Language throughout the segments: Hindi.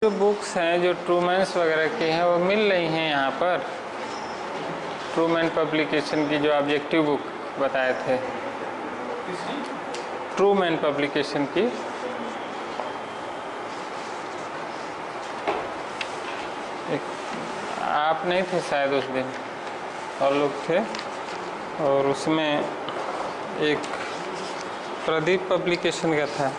जो बुक्स हैं जो ट्रूमैन्स वगैरह की हैं वो मिल रही हैं यहाँ पर। ट्रूमैन पब्लिकेशन की जो ऑब्जेक्टिव बुक बताए थे, ट्रूमैन पब्लिकेशन की। आप नहीं थे शायद उस दिन, और लोग थे, और उसमें एक प्रदीप पब्लिकेशन का था।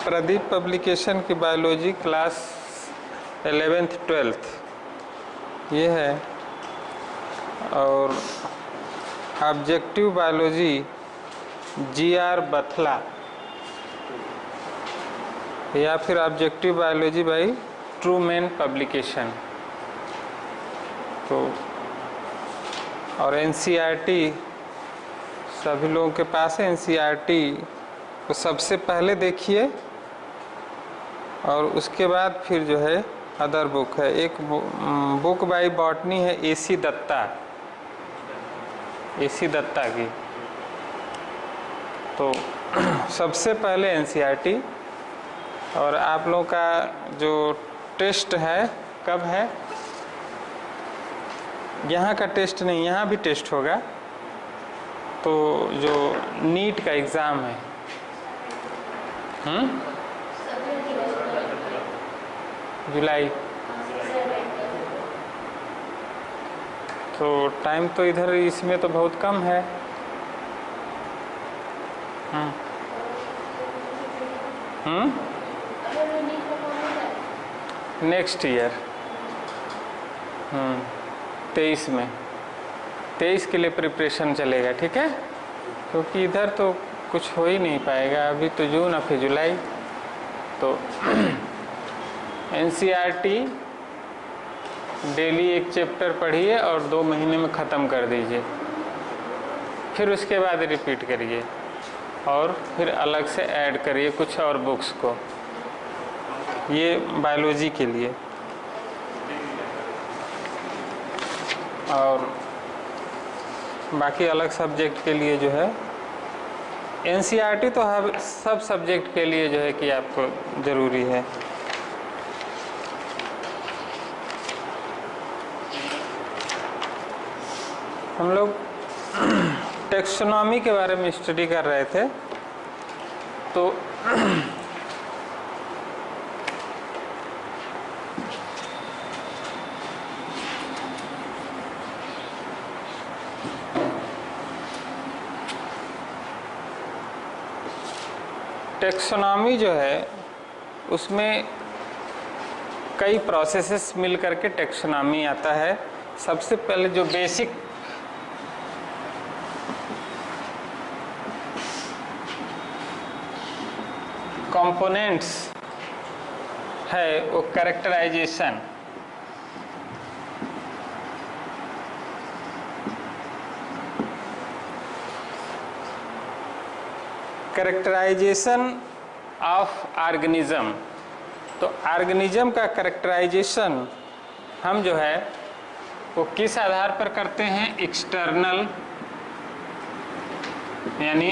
प्रदीप पब्लिकेशन की बायोलॉजी क्लास 11th 12th ये है, और ऑब्जेक्टिव बायोलॉजी GR बथला या फिर objective biology by Trueman publication. तो और NCERT सभी लोगों के पास है। NCERT को सबसे पहले देखिए, और उसके बाद फिर जो है अदर बुक है। एक बुक बाई बॉटनी है AC दत्ता, AC दत्ता की। तो सबसे पहले NCERT। और आप लोगों का जो टेस्ट है कब है? यहाँ का टेस्ट नहीं, यहाँ भी टेस्ट होगा। तो जो नीट का एग्ज़ाम है, जुलाई। तो टाइम तो इधर इसमें तो बहुत कम है। नेक्स्ट ईयर 23 में, 23 के लिए प्रिपरेशन चलेगा, ठीक है। क्योंकि इधर तो कुछ हो ही नहीं पाएगा, अभी तो जून और फिर जुलाई। तो NCERT डेली एक चैप्टर पढ़िए और 2 महीने में ख़त्म कर दीजिए। फिर उसके बाद रिपीट करिए और फिर अलग से ऐड करिए कुछ और बुक्स को। ये बायोलॉजी के लिए। और बाकी अलग सब्जेक्ट के लिए जो है NCERT तो हर सब सब्जेक्ट के लिए जो है कि आपको ज़रूरी है। हम लोग टेक्सोनॉमी के बारे में स्टडी कर रहे थे। तो टेक्सोनॉमी जो है उसमें कई प्रोसेसेस मिल करके टेक्सोनॉमी आता है। सबसे पहले जो बेसिक कंपोनेंट्स है वो कैरेक्टराइजेशन। Characterization of organism. तो ऑर्गेनिज्म का कैरेक्टराइजेशन हम जो है वो किस आधार पर करते हैं? एक्सटर्नल, यानी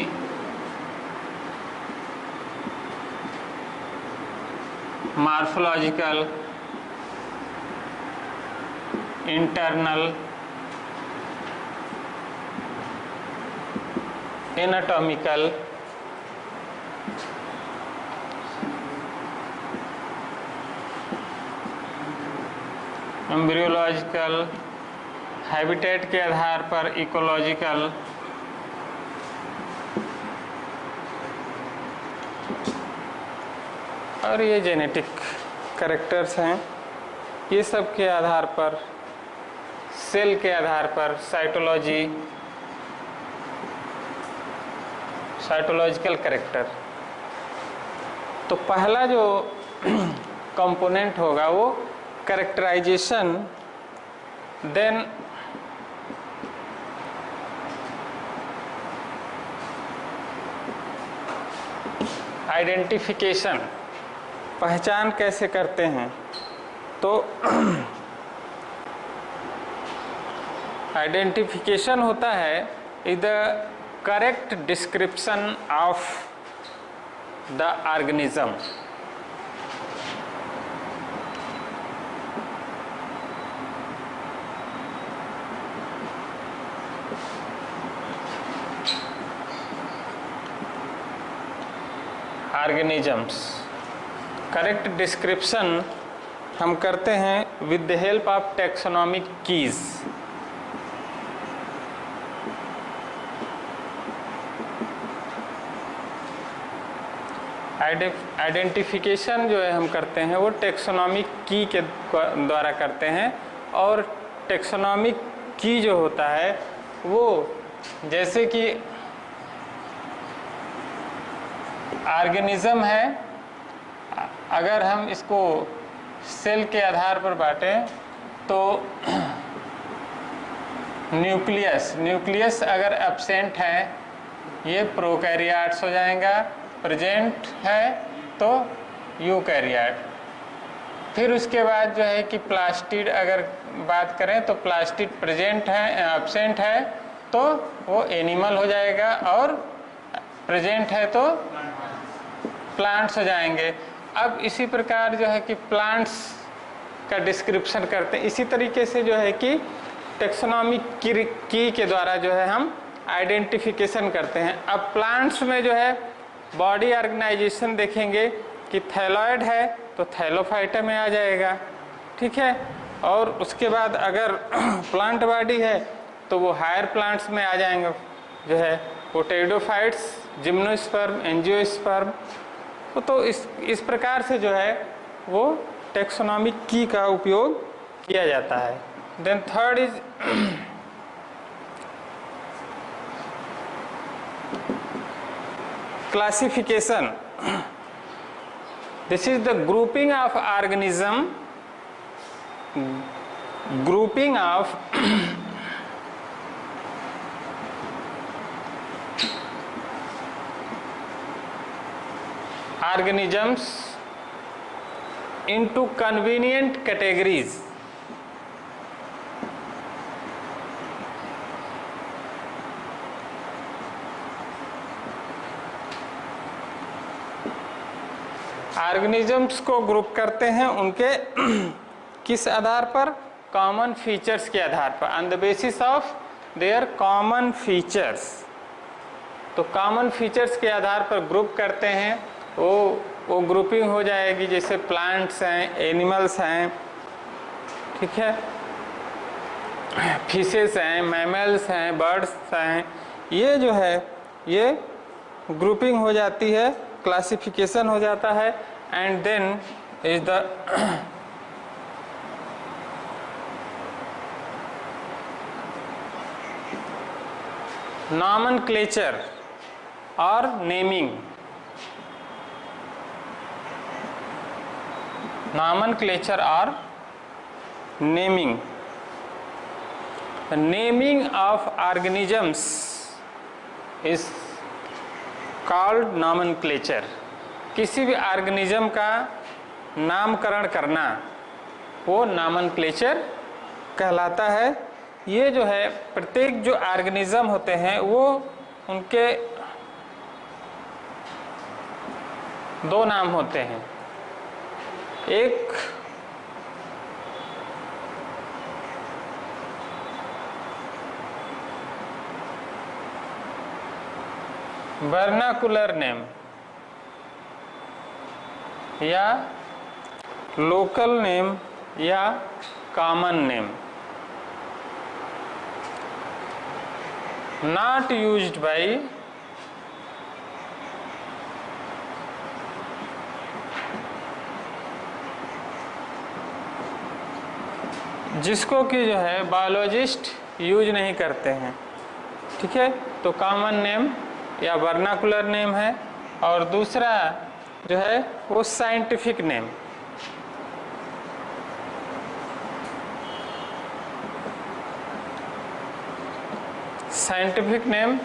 morphological, internal, anatomical, embryological, habitat के आधार पर इकोलॉजिकल, और ये जेनेटिक कैरेक्टर्स हैं। ये सब के आधार पर, सेल के आधार पर साइटोलॉजी, साइटोलॉजिकल कैरेक्टर। तो पहला जो कंपोनेंट होगा वो कैरेक्टराइजेशन, देन आइडेंटिफिकेशन, पहचान कैसे करते हैं। तो आइडेंटिफिकेशन होता है इधर correct description of the organism. Organisms correct description हम करते हैं with the help of taxonomic keys. Identification जो है हम करते हैं वो टैक्सोनॉमिक की के द्वारा करते हैं। और टैक्सोनॉमिक की जो होता है वो जैसे कि ऑर्गेनिज्म है, अगर हम इसको सेल के आधार पर बांटें तो न्यूक्लियस अगर एब्सेंट है ये प्रोकैरियोट्स हो जाएगा, प्रेजेंट है तो यूकैरियोट। फिर उसके बाद जो है कि प्लास्टिड अगर बात करें तो प्लास्टिड प्रेजेंट है एब्सेंट है तो वो एनिमल हो जाएगा, और प्रेजेंट है तो प्लांट्स हो जाएंगे। अब इसी प्रकार जो है कि प्लांट्स का डिस्क्रिप्शन करते हैं। इसी तरीके से जो है कि टैक्सोनॉमिक की के द्वारा जो है हम आइडेंटिफिकेशन करते हैं। अब प्लांट्स में जो है बॉडी ऑर्गेनाइजेशन देखेंगे कि थैलॉइड है तो थैलोफाइटा में आ जाएगा, ठीक है। और उसके बाद अगर प्लांट बॉडी है तो वो हायर प्लांट्स में आ जाएंगे, जो है पोटेडोफाइट्स, जिम्नोस्पर्म, एंजियोस्पर्म। तो इस प्रकार से जो है वो टैक्सोनॉमिक की का उपयोग किया जाता है। Then third is classification. This is the grouping of organism, grouping of organisms into convenient categories। Organisms को ग्रुप करते हैं उनके किस आधार पर? कॉमन फीचर्स के आधार पर, on the basis of their common features. तो कॉमन फीचर्स के आधार पर ग्रुप करते हैं, वो ग्रुपिंग हो जाएगी। जैसे प्लांट्स हैं, एनिमल्स हैं, ठीक है, फिशेस हैं, मैमल्स हैं, बर्ड्स हैं, ये जो है ये ग्रुपिंग हो जाती है, क्लासिफिकेशन हो जाता है। And then is the nomenclature और naming. nomenclature or naming। The naming of organisms is called nomenclature। किसी भी ऑर्गेनिज्म का नामकरण करना वो nomenclature कहलाता है। ये जो है प्रत्येक जो ऑर्गेनिज्म होते हैं वो उनके दो नाम होते हैं। एक वर्नाकुलर नेम या लोकल नेम या common name, not used by जिसको कि जो है बायोलॉजिस्ट यूज नहीं करते हैं, ठीक है। तो कॉमन नेम या वर्नाकुलर नेम है, और दूसरा जो है वो साइंटिफिक नेम। साइंटिफिक नेम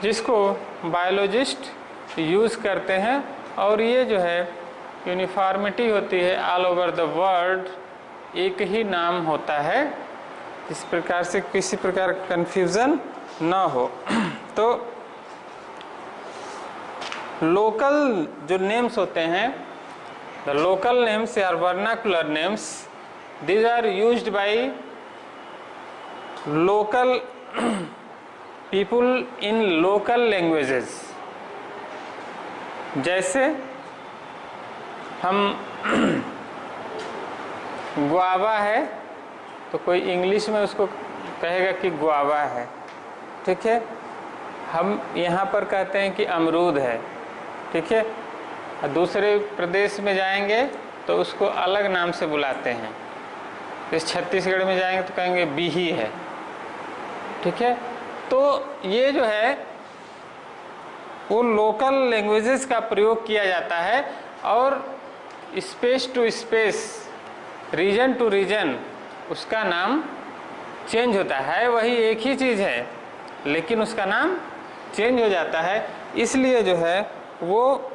जिसको बायोलॉजिस्ट यूज करते हैं, और ये जो है यूनिफॉर्मिटी होती है ऑल ओवर द वर्ल्ड, एक ही नाम होता है, इस प्रकार से किसी प्रकार कन्फ्यूज़न ना हो। तो लोकल जो नेम्स होते हैं, the local names are vernacular names, these are used by local people in local languages. जैसे हम गुआवा है तो कोई इंग्लिश में उसको कहेगा कि गुआवा है, ठीक है। हम यहाँ पर कहते हैं कि अमरूद है, ठीक है। और दूसरे प्रदेश में जाएंगे तो उसको अलग नाम से बुलाते हैं। इस छत्तीसगढ़ में जाएंगे तो कहेंगे बिही है, ठीक है। तो ये जो है वो लोकल लैंग्वेजेस का प्रयोग किया जाता है और space to space, region to region उसका नाम चेंज होता है। वही एक ही चीज़ है लेकिन उसका नाम चेंज हो जाता है। इसलिए जो है वो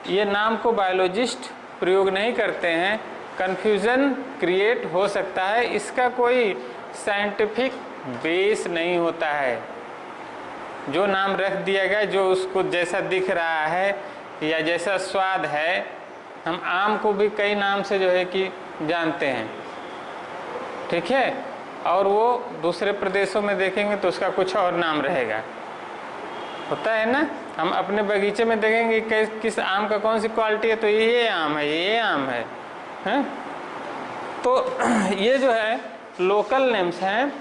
ये नाम को बायोलॉजिस्ट प्रयोग नहीं करते हैं। कन्फ्यूज़न क्रिएट हो सकता है, इसका कोई साइंटिफिक बेस नहीं होता है। जो नाम रख दिया गया, जो उसको जैसा दिख रहा है या जैसा स्वाद है, हम आम को भी कई नाम से जो है कि जानते हैं, ठीक है। और वो दूसरे प्रदेशों में देखेंगे तो उसका कुछ और नाम रहेगा, होता है ना। हम अपने बगीचे में देखेंगे किस आम का कौन सी क्वालिटी है तो ये आम है, ये आम है, हैं? तो ये जो है लोकल नेम्स हैं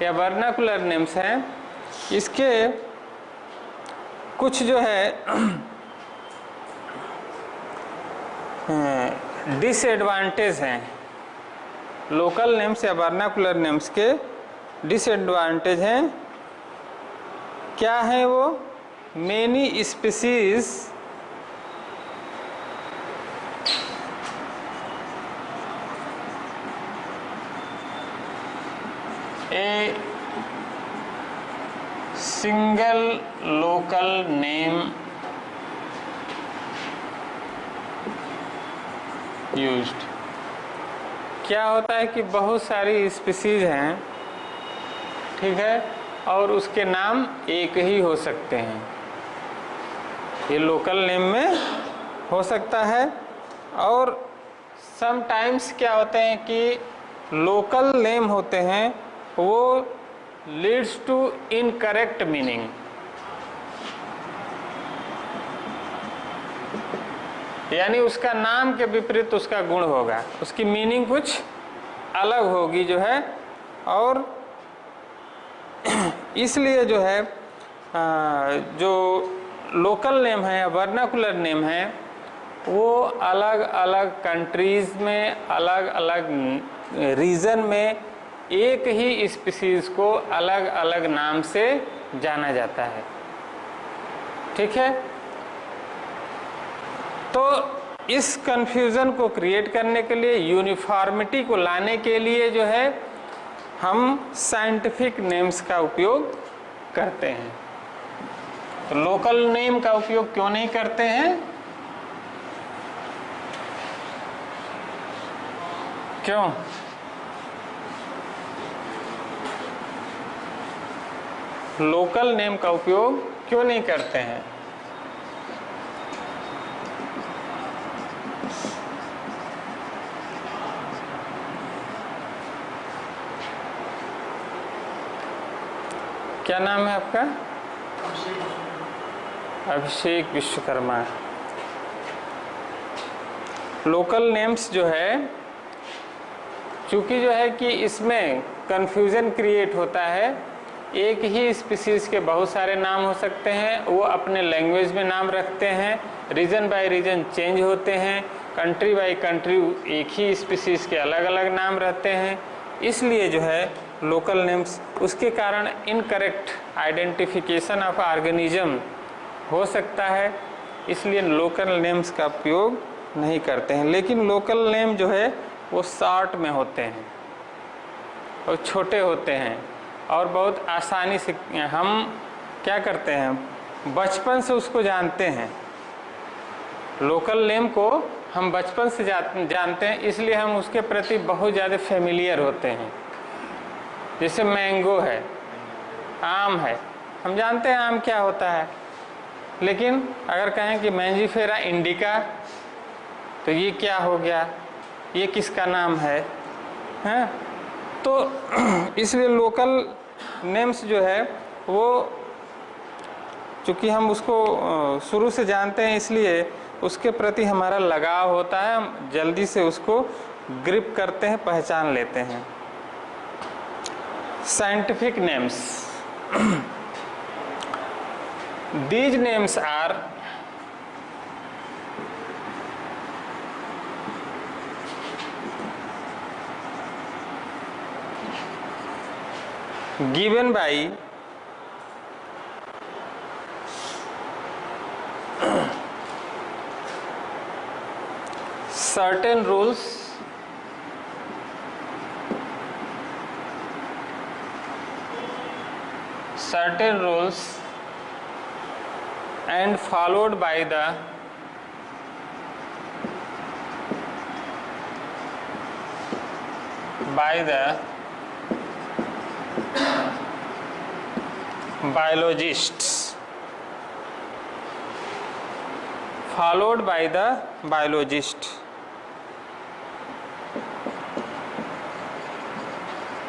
या वर्नाकुलर नेम्स हैं। इसके कुछ जो है डिसएडवांटेज हैं। लोकल नेम्स या वर्नाकुलर नेम्स के डिसएडवांटेज हैं। क्या है वो? Many species a single local name used. क्या होता है कि बहुत सारी स्पीसीज हैं, ठीक है, और उसके नाम एक ही हो सकते हैं। ये लोकल नेम में हो सकता है। और समटाइम्स क्या होते हैं कि लोकल नेम होते हैं वो लीड्स टू इनकरेक्ट मीनिंग, यानी उसका नाम के विपरीत उसका गुण होगा, उसकी मीनिंग कुछ अलग होगी जो है। और इसलिए जो है जो लोकल नेम है या वर्नाकुलर नेम है वो अलग अलग कंट्रीज़ में, अलग अलग रीजन में एक ही स्पीसीज़ को अलग अलग नाम से जाना जाता है, ठीक है। तो इस कन्फ्यूज़न को क्रिएट करने के लिए, यूनिफॉर्मिटी को लाने के लिए जो है हम साइंटिफिक नेम्स का उपयोग करते हैं। तो लोकल नेम का उपयोग क्यों नहीं करते हैं? क्यों? लोकल नेम का उपयोग क्यों नहीं करते हैं? क्या नाम है आपका? अभिषेक विश्वकर्मा। लोकल नेम्स जो है, चूँकि जो है कि इसमें कन्फ्यूज़न क्रिएट होता है, एक ही स्पीसीज़ के बहुत सारे नाम हो सकते हैं, वो अपने लैंग्वेज में नाम रखते हैं, रीजन बाय रीजन चेंज होते हैं, कंट्री बाय कंट्री एक ही स्पीसीज़ के अलग अलग नाम रहते हैं। इसलिए जो है लोकल नेम्स, उसके कारण इनकरेक्ट आइडेंटिफिकेशन ऑफ ऑर्गेनिज्म हो सकता है, इसलिए लोकल नेम्स का उपयोग नहीं करते हैं। लेकिन लोकल नेम जो है वो शॉर्ट में होते हैं और छोटे होते हैं और बहुत आसानी से हम क्या करते हैं, बचपन से उसको जानते हैं। लोकल नेम को हम बचपन से जानते हैं, इसलिए हम उसके प्रति बहुत ज़्यादा फेमिलियर होते हैं। जैसे मैंगो है, आम है, हम जानते हैं आम क्या होता है, लेकिन अगर कहें कि मैंजीफेरा इंडिका तो ये क्या हो गया, ये किसका नाम है, हैं? तो इसलिए लोकल नेम्स जो है वो चूँकि हम उसको शुरू से जानते हैं इसलिए उसके प्रति हमारा लगाव होता है, हम जल्दी से उसको ग्रिप करते हैं, पहचान लेते हैं। Scientific names, these names are given by certain rules and followed by the biologists, followed by the biologist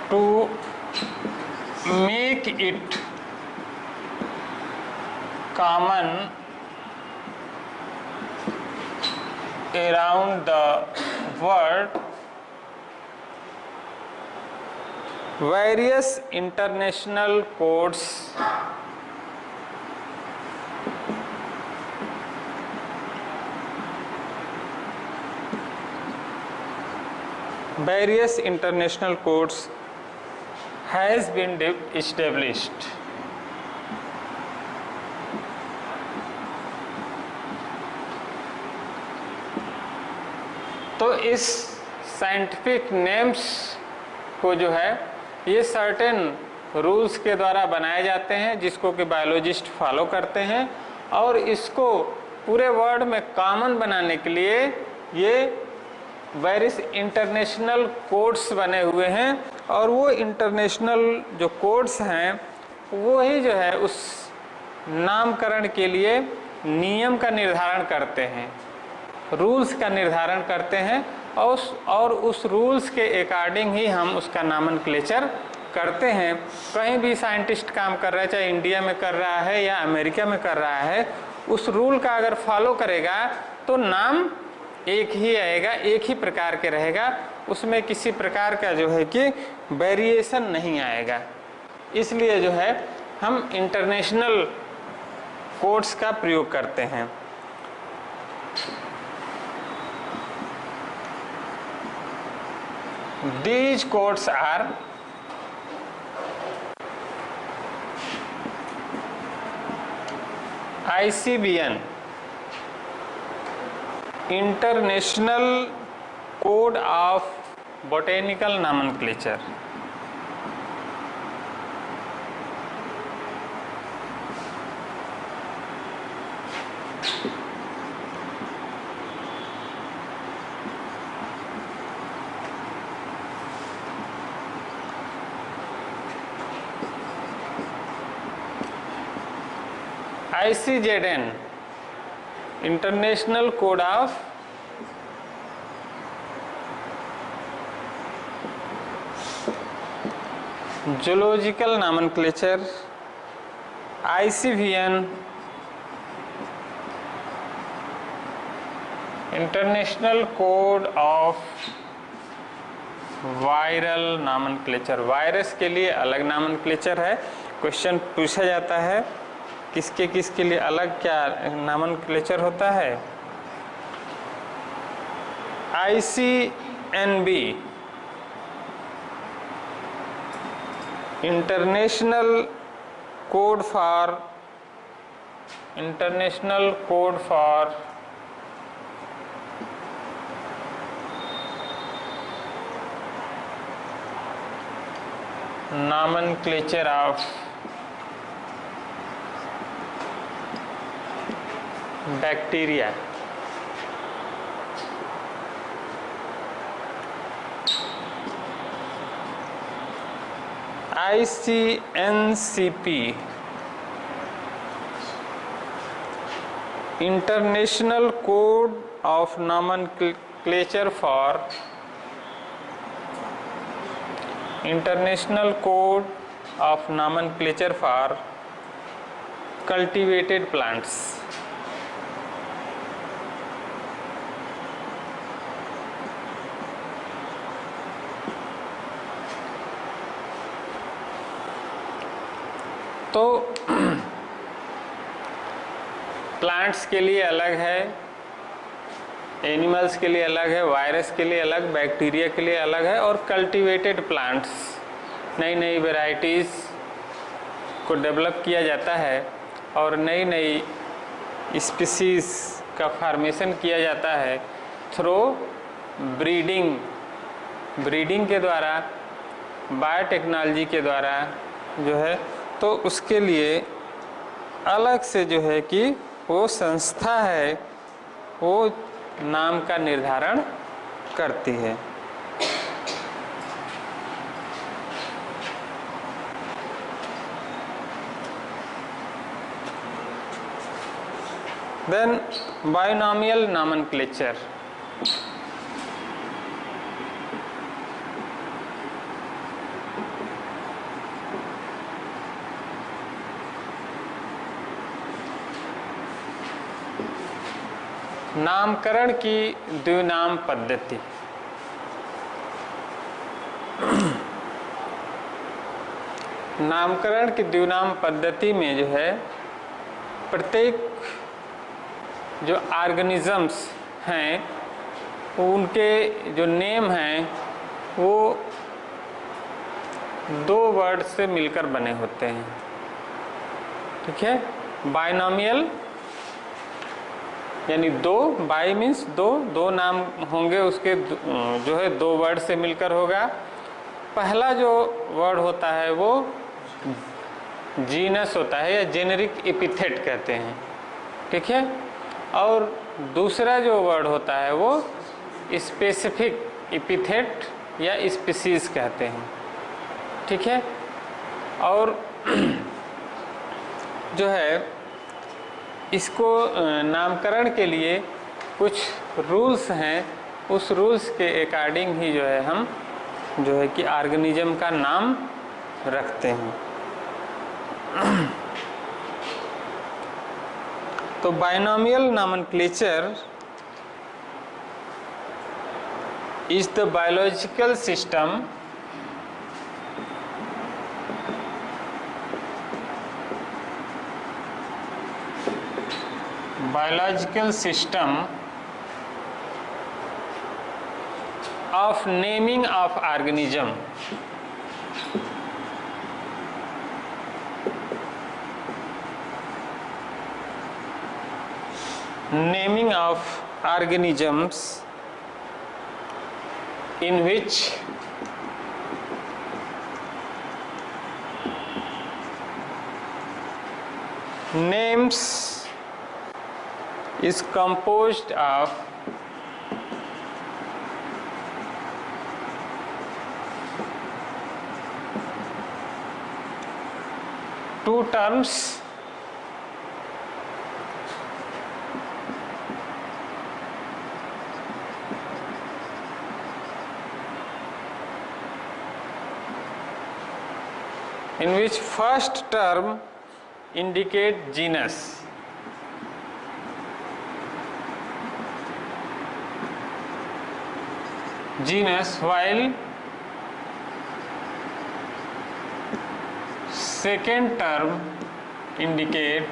to make it common around the world. Various international codes has been established. तो इस साइंटिफिक नेम्स को जो है ये सर्टेन रूल्स के द्वारा बनाए जाते हैं जिसको कि बायोलॉजिस्ट फॉलो करते हैं, और इसको पूरे वर्ल्ड में कॉमन बनाने के लिए ये वेरियस इंटरनेशनल कोड्स बने हुए हैं, और वो इंटरनेशनल जो कोड्स हैं वो ही जो है उस नामकरण के लिए नियम का निर्धारण करते हैं, रूल्स का निर्धारण करते हैं, और उस रूल्स के अकॉर्डिंग ही हम उसका नामनक्लेचर करते हैं। कहीं भी साइंटिस्ट काम कर रहा है, चाहे इंडिया में कर रहा है या अमेरिका में कर रहा है, उस रूल का अगर फॉलो करेगा तो नाम एक ही आएगा, एक ही प्रकार के रहेगा, उसमें किसी प्रकार का जो है कि वेरिएशन नहीं आएगा। इसलिए जो है हम इंटरनेशनल कोड्स का प्रयोग करते हैं। These codes are ICBN, International Code of Botanical Nomenclature, ICZN, International Code of Zoological Nomenclature, ICVN, International Code of viral nomenclature, virus के लिए अलग नामनक्लेचर है। क्वेश्चन पूछा जाता है किसके किसके लिए अलग क्या नामनक्लेचर होता है। ICNB, international code for nomenclature of bacteria, ICNCP, international code of nomenclature for international code of nomenclature for cultivated plants. तो प्लांट्स के लिए अलग है, एनिमल्स के लिए अलग है, वायरस के लिए अलग, बैक्टीरिया के लिए अलग है, और कल्टीवेटेड प्लांट्स नई नई वैरायटीज़ को डेवलप किया जाता है और नई नई स्पीसीज़ का फार्मेशन किया जाता है थ्रू ब्रीडिंग के द्वारा, बायोटेक्नोलॉजी के द्वारा जो है। तो उसके लिए अलग से जो है कि वो संस्था है, वो नाम का निर्धारण करती है। Then binomial nomenclature. नामकरण की द्विनाम पद्धति। नामकरण की द्विनाम पद्धति में जो है प्रत्येक जो ऑर्गेनिजम्स हैं उनके जो नेम हैं वो दो वर्ड से मिलकर बने होते हैं। ठीक है, बाइनोमियल यानी दो, बाई मीन्स दो नाम होंगे, उसके जो है दो वर्ड से मिलकर होगा। पहला जो वर्ड होता है वो जीनस होता है या जेनेरिक एपिथेट कहते हैं। ठीक है, और दूसरा जो वर्ड होता है वो स्पेसिफिक एपिथेट या स्पीसीज कहते हैं। ठीक है, और जो है इसको नामकरण के लिए कुछ रूल्स हैं, उस रूल्स के अकॉर्डिंग ही जो है हम जो है कि ऑर्गेनिज्म का नाम रखते हैं। तो binomial nomenclature is the biological system of naming of organism. Naming of organisms in which names is composed of two terms in which first term indicate genus while second term indicate